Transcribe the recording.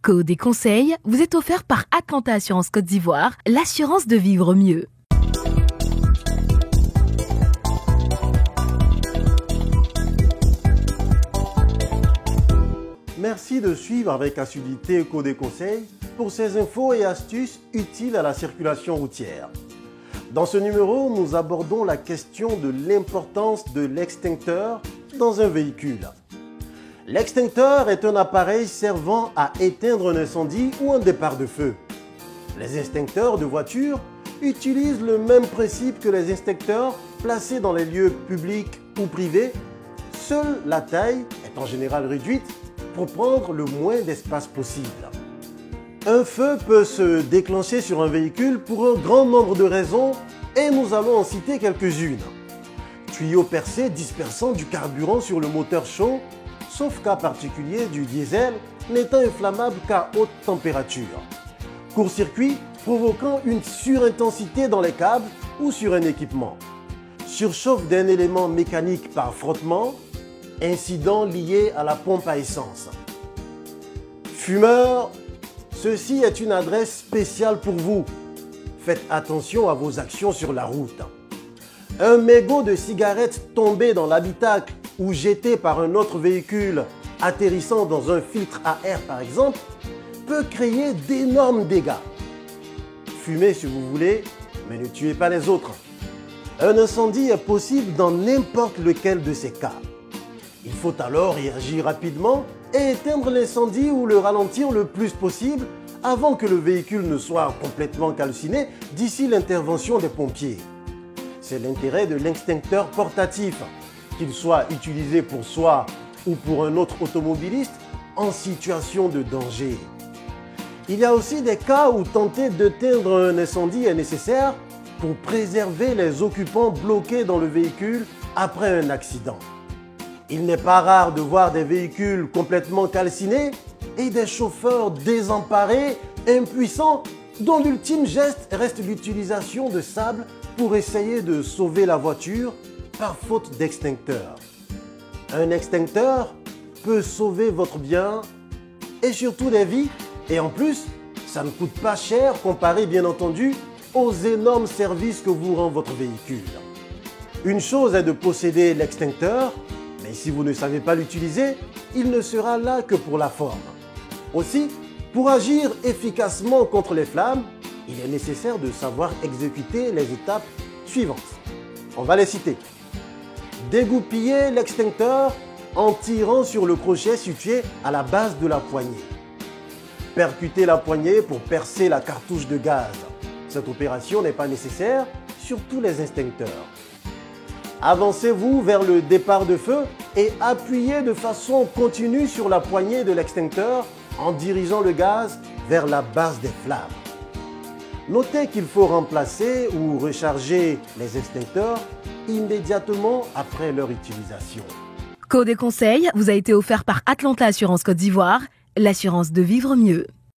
Code et conseils vous est offert par Atlanta Assurance Côte d'Ivoire, l'assurance de vivre mieux. Merci de suivre avec assiduité Code et conseils pour ces infos et astuces utiles à la circulation routière. Dans ce numéro, nous abordons la question de l'importance de l'extincteur dans un véhicule. L'extincteur est un appareil servant à éteindre un incendie ou un départ de feu. Les extincteurs de voiture utilisent le même principe que les extincteurs placés dans les lieux publics ou privés. Seule la taille est en général réduite pour prendre le moins d'espace possible. Un feu peut se déclencher sur un véhicule pour un grand nombre de raisons et nous allons en citer quelques-unes. Tuyaux percés dispersant du carburant sur le moteur chaud, sauf cas particulier du diesel n'étant inflammable qu'à haute température. Court-circuit provoquant une surintensité dans les câbles ou sur un équipement. Surchauffe d'un élément mécanique par frottement. Incident lié à la pompe à essence. Fumeurs, ceci est une adresse spéciale pour vous. Faites attention à vos actions sur la route. Un mégot de cigarette tombé dans l'habitacle ou jeté par un autre véhicule atterrissant dans un filtre à air par exemple, peut créer d'énormes dégâts. Fumez si vous voulez, mais ne tuez pas les autres. Un incendie est possible dans n'importe lequel de ces cas. Il faut alors réagir rapidement et éteindre l'incendie ou le ralentir le plus possible avant que le véhicule ne soit complètement calciné d'ici l'intervention des pompiers. C'est l'intérêt de l'extincteur portatif, qu'il soit utilisé pour soi ou pour un autre automobiliste en situation de danger. Il y a aussi des cas où tenter d'éteindre un incendie est nécessaire pour préserver les occupants bloqués dans le véhicule après un accident. Il n'est pas rare de voir des véhicules complètement calcinés et des chauffeurs désemparés, impuissants, dont l'ultime geste reste l'utilisation de sable pour essayer de sauver la voiture par faute d'extincteur. Un extincteur peut sauver votre bien et surtout des vies, et en plus, ça ne coûte pas cher comparé bien entendu aux énormes services que vous rend votre véhicule. Une chose est de posséder l'extincteur, mais si vous ne savez pas l'utiliser, il ne sera là que pour la forme. Aussi, pour agir efficacement contre les flammes, il est nécessaire de savoir exécuter les étapes suivantes. On va les citer. Dégoupiller l'extincteur en tirant sur le crochet situé à la base de la poignée. Percuter la poignée pour percer la cartouche de gaz. Cette opération n'est pas nécessaire sur tous les extincteurs. Avancez-vous vers le départ de feu et appuyez de façon continue sur la poignée de l'extincteur en dirigeant le gaz vers la base des flammes. Notez qu'il faut remplacer ou recharger les extincteurs immédiatement après leur utilisation. Code et conseils vous a été offert par Atlanta Assurance Côte d'Ivoire, l'assurance de vivre mieux.